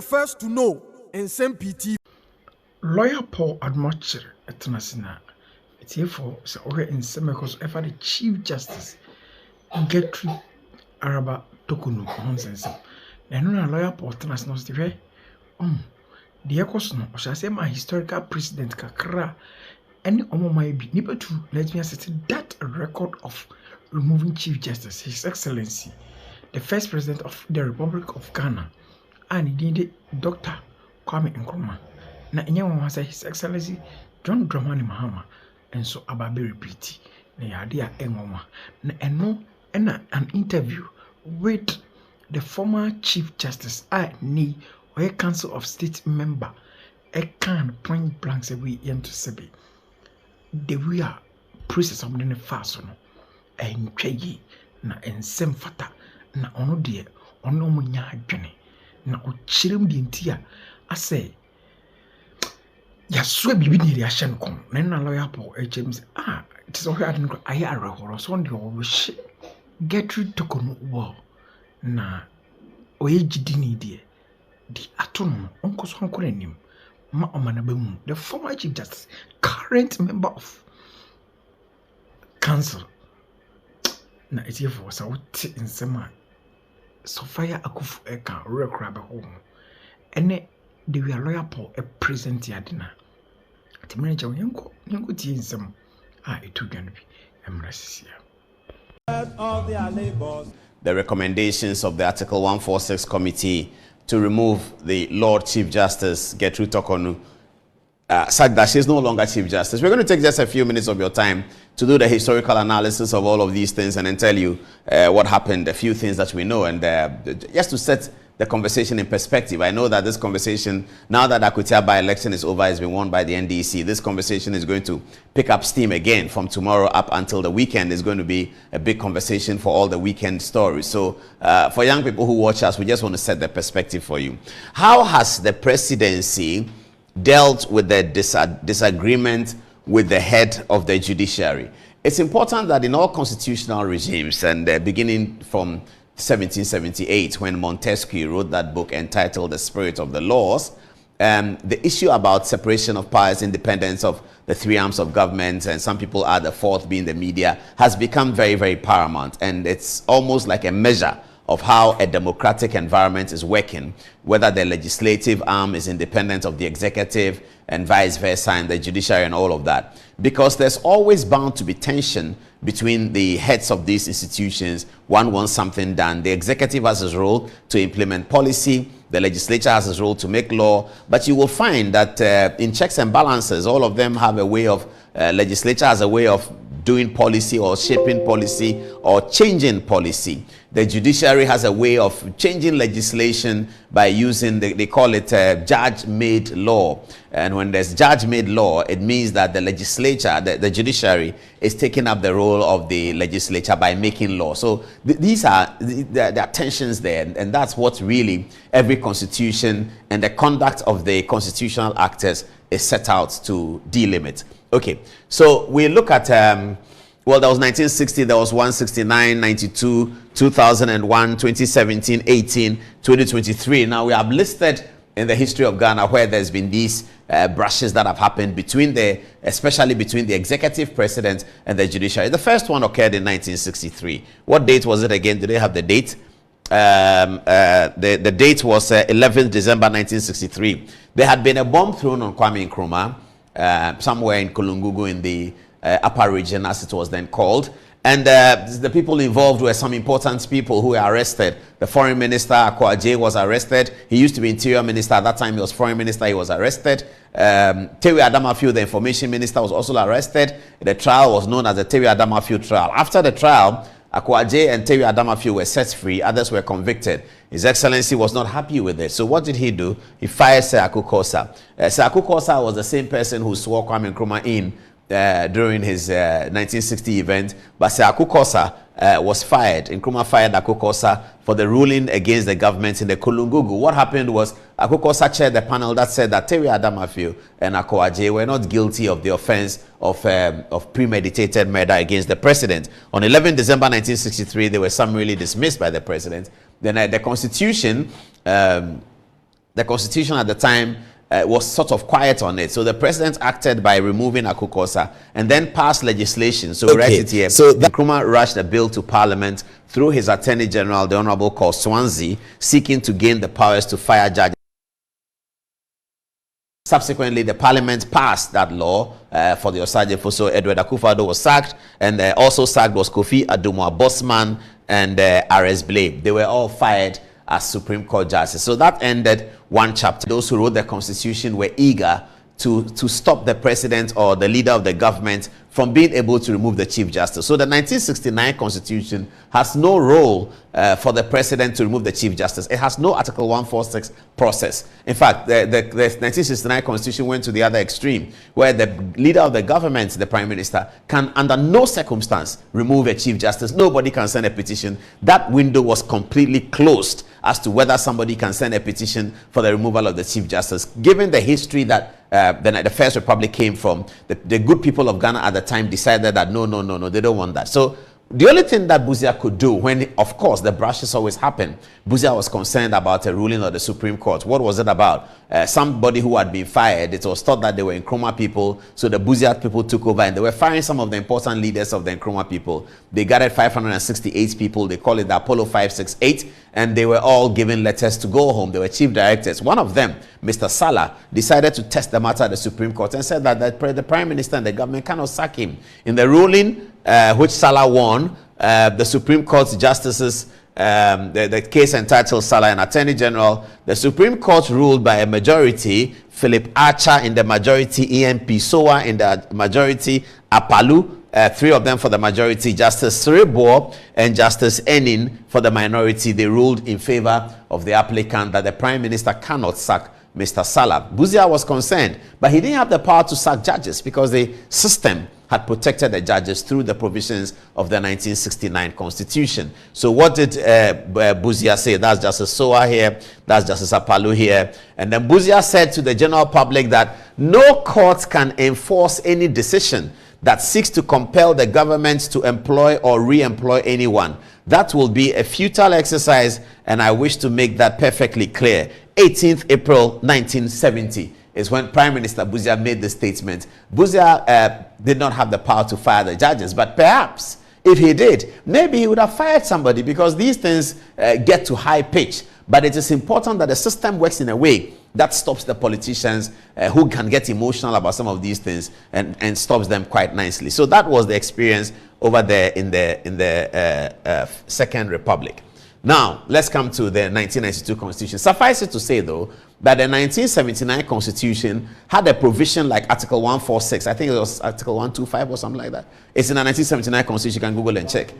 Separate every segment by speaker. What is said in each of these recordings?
Speaker 1: the first to know. Nsem-Pii.
Speaker 2: Lawyer Paul Admocher Etnasina. It's here for Nsem because ever the Chief Justice Gertrude Araba Tokunu nonsense. And no lawyer Paul Etnasina was the the Ekosno, or shall I say my historical precedent kakra. Any might be neighbor to let me assist that record of removing Chief Justice, His Excellency, the first president of the Republic of Ghana, and indeed Dr. Kwame Nkrumah. Na enye say His Excellency John Dramani Mahama, and so ababe repeat. Na yade a enwoma. Na eno an interview with the former Chief Justice ni or a Council of State member. A can point blank say we into Sebi. The we are process of the fast no and twayi na ensem fata na ono de ono munya adwene na ochirem de ntia ase ya so bibi ne ri ahye nkom na lawyer Paul HM say it is all hard nko aye arehoro so on the wo hye Gertrude Tokunu wo na oyegidi ni de di atono onko so onko anim ma omanabamu the former Chief Justice, current member of council. Na it's here for so in sema Sophia Akuffo eka rekrab home. Ene the we lawyer Paul a present yadina. Timeja yanko ti nsem etu dwanbi emrasisia.
Speaker 3: The recommendations of the Article 146 Committee to remove the Lord Chief Justice Gertrude Tokunu said that she's no longer Chief Justice. We're going to take just a few minutes of your time to do the historical analysis of all of these things and then tell you what happened, a few things that we know, and just to set the conversation in perspective. I know that this conversation, now that Akutia by-election is over, has been won by the NDC, this conversation is going to pick up steam again from tomorrow up until the weekend. Is going to be a big conversation for all the weekend stories. So for young people who watch us, we just want to set the perspective for you. How has the presidency dealt with the disagreement with the head of the judiciary? It's important that in all constitutional regimes, and beginning from 1778, when Montesquieu wrote that book entitled The Spirit of the Laws, the issue about separation of powers, independence of the three arms of government, and some people add the fourth being the media, has become very, very paramount. And it's almost like a measure of how a democratic environment is working, whether the legislative arm is independent of the executive and vice versa, and the judiciary and all of that. Because there's always bound to be tension between the heads of these institutions. One wants something done. The executive has its role to implement policy. The legislature has its role to make law. But you will find that in checks and balances, all of them have a way of, legislature has a way of doing policy or shaping policy or changing policy. The judiciary has a way of changing legislation by using, they call it judge-made law. And when there's judge-made law, it means that the legislature, the judiciary, is taking up the role of the legislature by making law. So these are, there are tensions there, and that's what really every constitution and the conduct of the constitutional actors is set out to delimit. Okay, so we look at, well, there was 1960, there was 169, 92, 2001, 2017, 18, 2023. Now we have listed in the history of Ghana where there's been these brushes that have happened between especially between the executive president and the judiciary. The first one occurred in 1963. What date was it again? Do they have the date? The date was 11th December 1963. There had been a bomb thrown on Kwame Nkrumah somewhere in Kulungugu in the upper region, as it was then called. And the people involved were some important people who were arrested. The foreign minister, Agye, was arrested. He used to be interior minister. At that time, he was foreign minister. He was arrested. Tewi Adamafiu, the information minister, was also arrested. The trial was known as the Tewi Adamafiu trial. After the trial, Agye and Tewi Adamafiu were set free. Others were convicted. His Excellency was not happy with it. So what did he do? He fired Sir Akuffo. Sir Akuffo was the same person who swore Kwame Nkrumah in during his 1960 event, but Sir Akuffo was fired. Nkrumah fired Akuffo for the ruling against the government in the Kulungugu. What happened was Akuffo chaired the panel that said that Tewi Adamafiu and Agye were not guilty of the offense of premeditated murder against the president. On 11 December 1963, they were summarily dismissed by the president. Then the constitution the constitution at the time was sort of quiet on it. So the president acted by removing Akuffo and then passed legislation. So write it here. So Nkrumah rushed a bill to parliament through his attorney general, the Honorable Col Swansea, seeking to gain the powers to fire judges. Subsequently, the parliament passed that law for the Osajefo. So Edward Akuffo was sacked, and also sacked was Kofi Adumoah Bosman and R.S. Blade. They were all fired as Supreme Court judges. So that ended one chapter. Those who wrote the constitution were eager to stop the president or the leader of the government from being able to remove the Chief Justice. So the 1969 Constitution has no role for the president to remove the Chief Justice. It has no Article 146 process. In fact, the 1969 Constitution went to the other extreme, where the leader of the government, the Prime Minister, can under no circumstance remove a Chief Justice. Nobody can send a petition. That window was completely closed as to whether somebody can send a petition for the removal of the Chief Justice. Given the history that the First Republic came from, the good people of Ghana at the time decided that no, they don't want that. So the only thing that Busia could do, when, of course, the brushes always happen, Busia was concerned about a ruling of the Supreme Court. What was it about? Somebody who had been fired. It was thought that they were Nkrumah people, so the Busia people took over, and they were firing some of the important leaders of the Nkrumah people. They gathered 568 people. They call it the Apollo 568, and they were all given letters to go home. They were chief directors. One of them, Mr. Salah, decided to test the matter at the Supreme Court and said that the Prime Minister and the government cannot sack him. In the ruling, which Salah won, the Supreme Court's justices, the case entitled Salah and Attorney General, the Supreme Court ruled by a majority, Philip Archer in the majority, Nsem-Pii Sowa in the majority, Apalu, three of them for the majority, Justice Srebo and Justice Enin for the minority. They ruled in favor of the applicant that the Prime Minister cannot sack Mr. Salah. Busia was concerned, but he didn't have the power to sack judges because the system had protected the judges through the provisions of the 1969 Constitution. So what did Busia say? That's Justice Sowa here, that's Justice Apalu here. And then Busia said to the general public that no court can enforce any decision that seeks to compel the government to employ or re-employ anyone. That will be a futile exercise, and I wish to make that perfectly clear. 18th April 1970 is when Prime Minister Busia made the statement. Busia did not have the power to fire the judges, but perhaps if he did, maybe he would have fired somebody, because these things get to high pitch. But it is important that the system works in a way that stops the politicians who can get emotional about some of these things and stops them quite nicely. So that was the experience over there in the Second Republic. Now, let's come to the 1992 Constitution. Suffice it to say, though, that the 1979 Constitution had a provision like Article 146. I think it was Article 125 or something like that. It's in the 1979 Constitution. You can Google and check.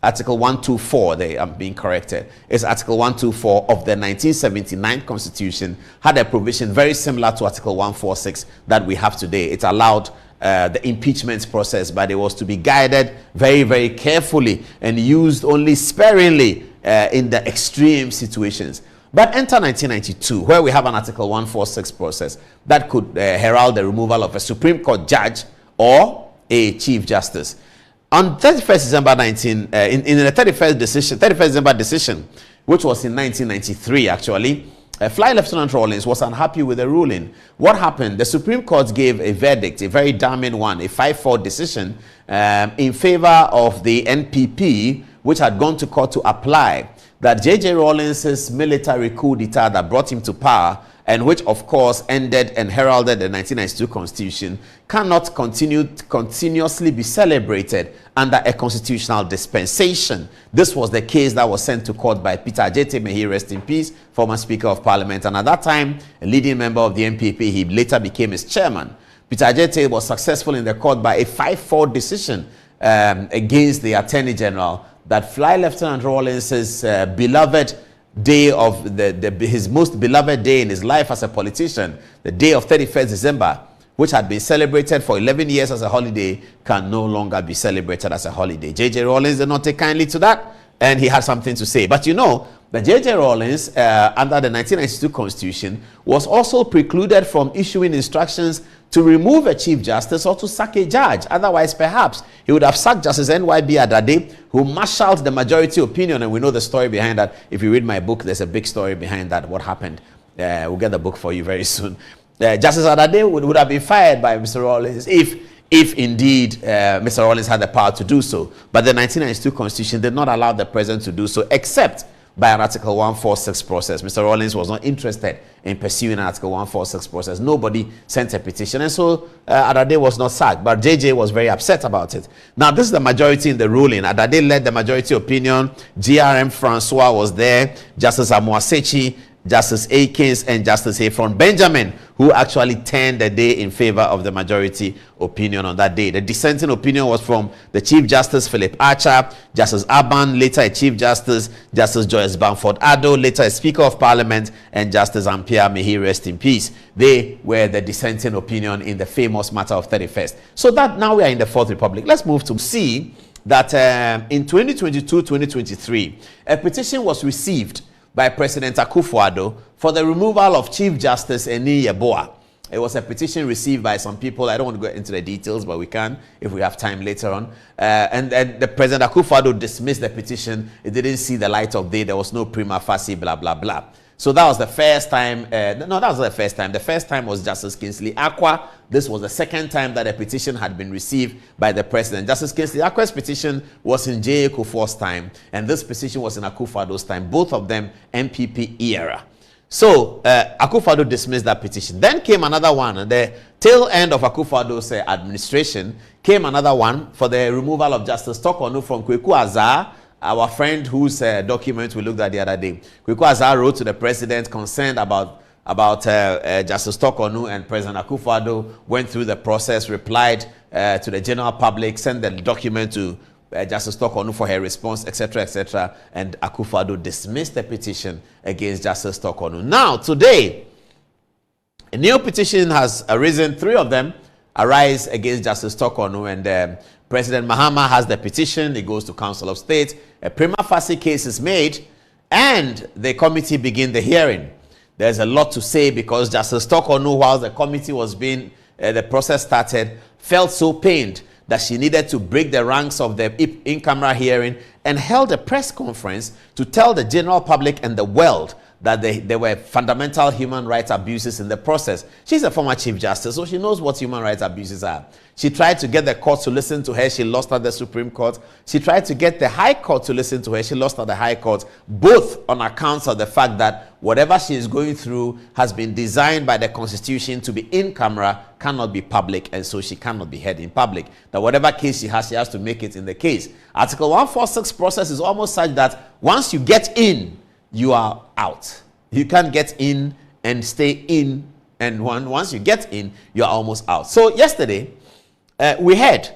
Speaker 3: Article 124, they are being corrected. It's Article 124 of the 1979 Constitution had a provision very similar to Article 146 that we have today. It allowed the impeachment process, but it was to be guided very, very carefully and used only sparingly in the extreme situations. But enter 1992, where we have an Article 146 process that could herald the removal of a Supreme Court judge or a Chief Justice. On 31st December in the 31st December decision, which was in 1993 actually, Fly Lieutenant Rawlings was unhappy with the ruling. What happened? The Supreme Court gave a verdict, a very damning one, a 5-4 decision in favor of the NPP, which had gone to court to apply that J.J. Rawlings's military coup d'etat that brought him to power, and which of course ended and heralded the 1992 Constitution, cannot continuously be celebrated under a constitutional dispensation. This was the case that was sent to court by Peter Agye, may he rest in peace, former Speaker of Parliament, and at that time a leading member of the NPP. He later became its chairman. Peter Agye was successful in the court by a 5-4 decision against the Attorney General that Fly Lieutenant Rawlings's beloved day of his most beloved day in his life as a politician, the day of 31st December, which had been celebrated for 11 years as a holiday, can no longer be celebrated as a holiday. J.J. Rawlings did not take kindly to that, and he had something to say. But you know, the J.J. Rawlings, under the 1992 Constitution, was also precluded from issuing instructions to remove a Chief Justice or to sack a judge. Otherwise, perhaps, he would have sacked Justice N.Y.B. Adade, who marshaled the majority opinion, and we know the story behind that. If you read my book, there's a big story behind that, what happened We'll get the book for you very soon. Justice Adade would have been fired by Mr. Rawlings if indeed Mr. Rawlings had the power to do so. But the 1992 Constitution did not allow the president to do so, except by an Article 146 process. Mr. Rawlings was not interested in pursuing an Article 146 process. Nobody sent a petition, and so Adade was not sacked. But JJ was very upset about it. Now, this is the majority in the ruling. Adade led the majority opinion. GRM Francois was there. Justice Amoasechi, Justice Akins, and Justice Efron Benjamin, who actually turned the day in favor of the majority opinion on that day. The dissenting opinion was from the Chief Justice Philip Archer, Justice Aban, later a Chief Justice, Justice Joyce Bamford Addo, later a Speaker of Parliament, and Justice Nsem-Pii, may he rest in peace. They were the dissenting opinion in the famous matter of 31st. So that now we are in the Fourth Republic. Let's move to see that in 2022-2023, a petition was received by President Akuffo for the removal of Chief Justice Eni Yeboah. It was a petition received by some people. I don't want to go into the details, but we can if we have time later on. And the President Akuffo dismissed the petition. It didn't see the light of day. There was no prima facie, blah, blah, blah. So that was the first time. No, that was the first time. The first time was Justice Kingsley Akwa. This was the second time that a petition had been received by the president. Justice Kingsley Akwa's petition was in J. Akuffo's time, and this petition was in Akufo-Addo's time, both of them MPP era. So Akufo-Addo dismissed that petition. Then came another one. At the tail end of Akufo-Addo's administration came another one for the removal of Justice Tokonu from Kweku Azar, our friend whose document we looked at the other day. Kweku Azar wrote to the president concerned about Justice Tokonu, and President Akufo-Addo went through the process, replied to the general public, sent the document to Justice Tokonu for her response, etc., etc., and Akufo-Addo dismissed the petition against Justice Tokonu. Now, today, a new petition has arisen. 3 of them arise against Justice Tokonu, and President Mahama has the petition. It goes to Council of State. A prima facie case is made, and the committee begin the hearing. There's a lot to say because Justice Tokonu, while the committee was being, the process started, felt so pained that she needed to break the ranks of the in-camera hearing and held a press conference to tell the general public and the world that there were fundamental human rights abuses in the process. She's a former Chief Justice, so she knows what human rights abuses are. She tried to get the court to listen to her. She lost at the Supreme Court. She tried to get the High Court to listen to her. She lost at the High Court, both on accounts of the fact that whatever she is going through has been designed by the Constitution to be in camera, cannot be public, and so she cannot be heard in public. That whatever case she has to make it in the case. Article 146 process is almost such that once you get in, you are out. You can't get in and stay in, and once you get in, you are almost out. So yesterday, we heard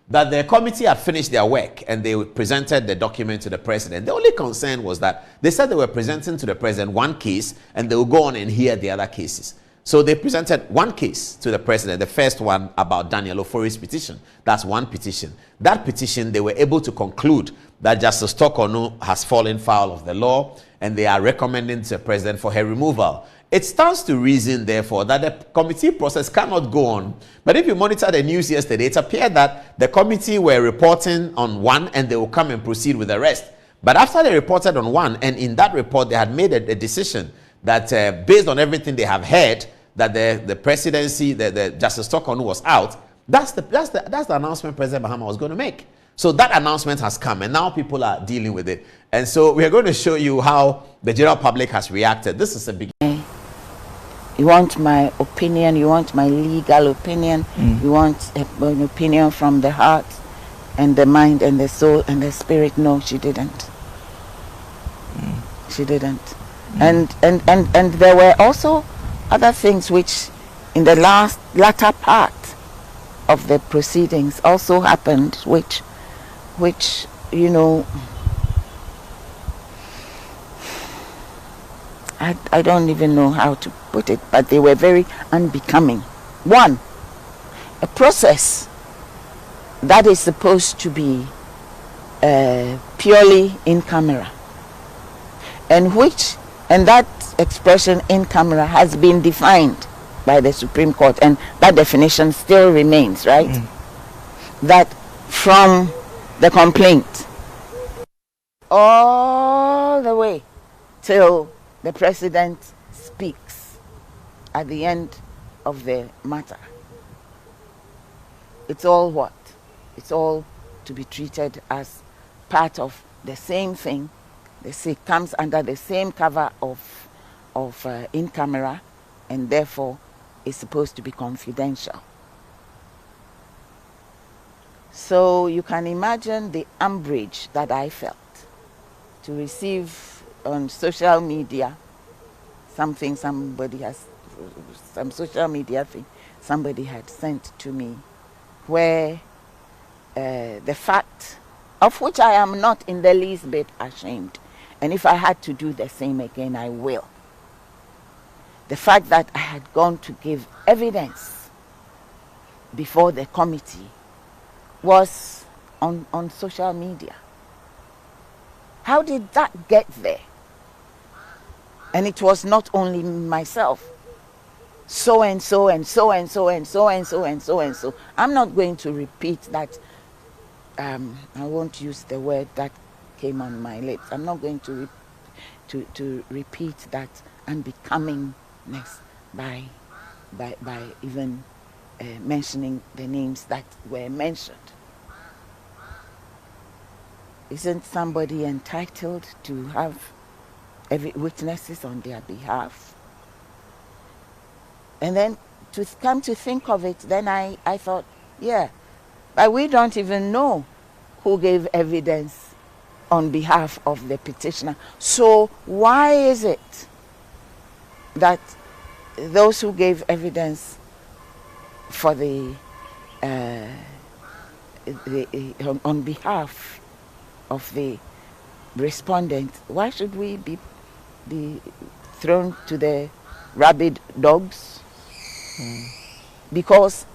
Speaker 3: that the committee had finished their work and they presented the document to the president. The only concern was that they said they were presenting to the president one case and they will go on and hear the other cases. So they presented one case to the president, the first one about Daniel Ofori's petition. That's one petition. That petition, they were able to conclude that Justice Tokonu has fallen foul of the law, and they are recommending to the president for her removal. It stands to reason, therefore, that the committee process cannot go on. But if you monitor the news yesterday, it appeared that the committee were reporting on one and they will come and proceed with the rest. But after they reported on one, and in that report they had made a decision that based on everything they have heard, that the presidency, the Justice Tokonu was out, that's the announcement President Mahama was going to make. So that announcement has come, and now people are dealing with it. And so we are going to show you how the general public has reacted. This is a beginning.
Speaker 4: You want my opinion, you want my legal opinion, you want an opinion from the heart and the mind and the soul and the spirit. No, she didn't. She didn't. And there were also other things which in the latter part of the proceedings also happened, which you know, I don't even know how to put it, but they were very unbecoming. One, a process that is supposed to be purely in camera, and that expression in camera has been defined by the Supreme Court, and that definition still remains, right? That from the complaint all the way till the president speaks, at the end of the matter. It's all what? It's all to be treated as part of the same thing. It comes under the same cover of in camera, and therefore is supposed to be confidential. So you can imagine the umbrage that I felt to receive on social media some social media thing somebody had sent to me, where the fact of which I am not in the least bit ashamed, and if I had to do the same again, I will. The fact that I had gone to give evidence before the committee was on social media. How did that get there? And it was not only myself. So and so and so and so and so and so and so and so. I'm not going to repeat that. I won't use the word that came on my lips. I'm not going to repeat that unbecomingness by even mentioning the names that were mentioned. Isn't somebody entitled to have witnesses on their behalf? And then to come to think of it, then I thought, yeah, but we don't even know who gave evidence on behalf of the petitioner. So why is it that those who gave evidence for on behalf of the respondent, why should we be thrown to the rabid dogs? Because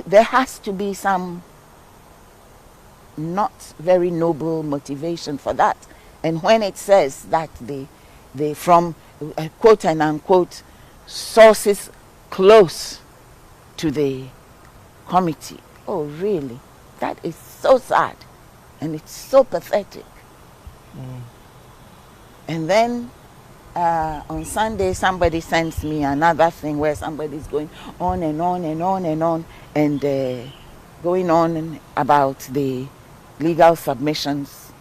Speaker 4: there has to be some not very noble motivation for that. And when it says that they from quote and unquote sources close to the committee, oh really, that is so sad and it's so pathetic. And then on Sunday, somebody sends me another thing where somebody's going on and on and on and on and going on about the legal submissions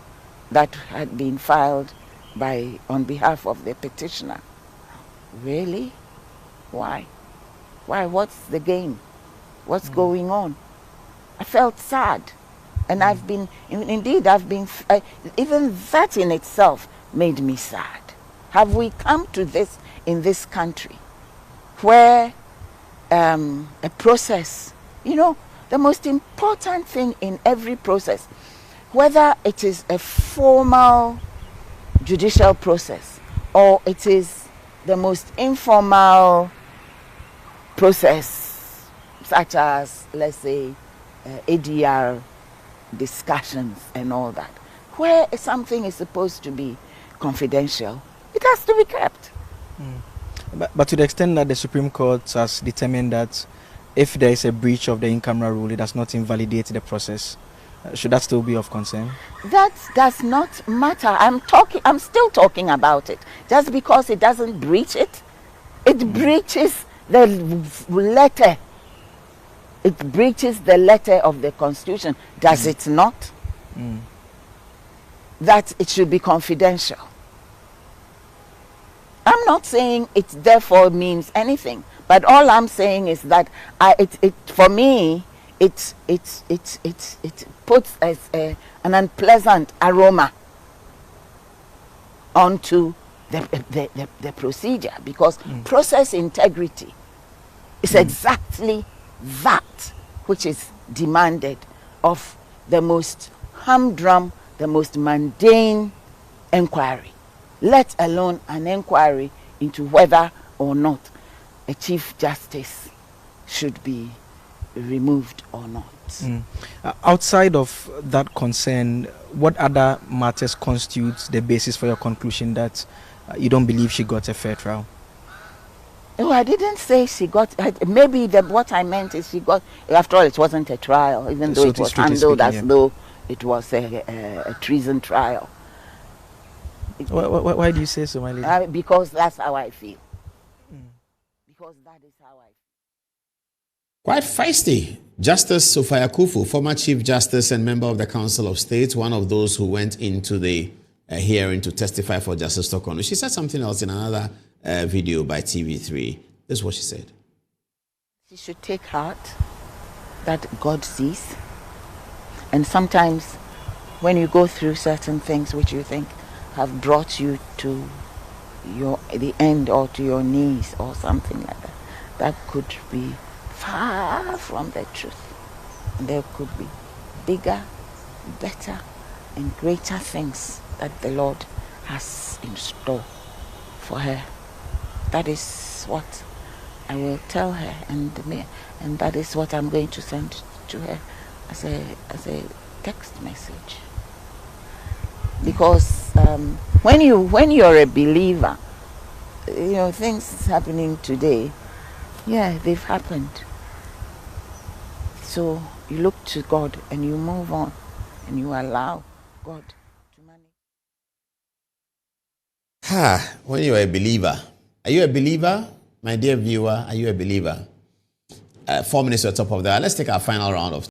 Speaker 4: that had been filed on behalf of the petitioner. Really? Why? Why? What's the game? What's going on? I felt sad. And I've been, even that in itself made me sad. Have we come to this in this country where a process, the most important thing in every process, whether it is a formal judicial process or it is the most informal process, such as, let's say, ADR discussions and all that, where something is supposed to be confidential, it has to be kept.
Speaker 5: But to the extent that the Supreme Court has determined that if there is a breach of the in-camera rule, it does not invalidate the process, should that still be of concern?
Speaker 4: That does not matter. I'm still talking about it. Just because it doesn't breach it, it breaches the letter. It breaches the letter of the Constitution, does it not? That it should be confidential. I'm not saying it therefore means anything, but all I'm saying is that for me, it puts an unpleasant aroma onto the procedure, because process integrity is exactly that which is demanded of the most humdrum, the most mundane inquiry, let alone an inquiry into whether or not a Chief Justice should be removed or not.
Speaker 5: Outside of that concern, what other matters constitutes the basis for your conclusion that you don't believe she got a fair trial?
Speaker 4: Oh, I didn't say she got. Maybe what I meant is she got. After all, it wasn't a trial, even though it was handled as though it was a treason trial.
Speaker 5: Why do you say so, my lady?
Speaker 4: Because that's how I feel. Because because that is how I.
Speaker 3: Quite feisty. Justice Sophia Akuffo, former Chief Justice and member of the Council of State, one of those who went into the hearing to testify for Justice Tokonu. She said something else in another video by TV3. This is what she said.
Speaker 4: She should take heart that God sees. And sometimes when you go through certain things which you think have brought you to the end or to your knees or something like that, that could be far from the truth. There could be bigger, better, and greater things that the Lord has in store for her. That is what I will tell her, and that is what I'm going to send to her as a text message. Because when you're a believer, things happening today, yeah, they've happened. So you look to God and you move on and you allow God to manage.
Speaker 3: When you're a believer, are you a believer? My dear viewer, are you a believer? 4 minutes to the top of that. Let's take our final round of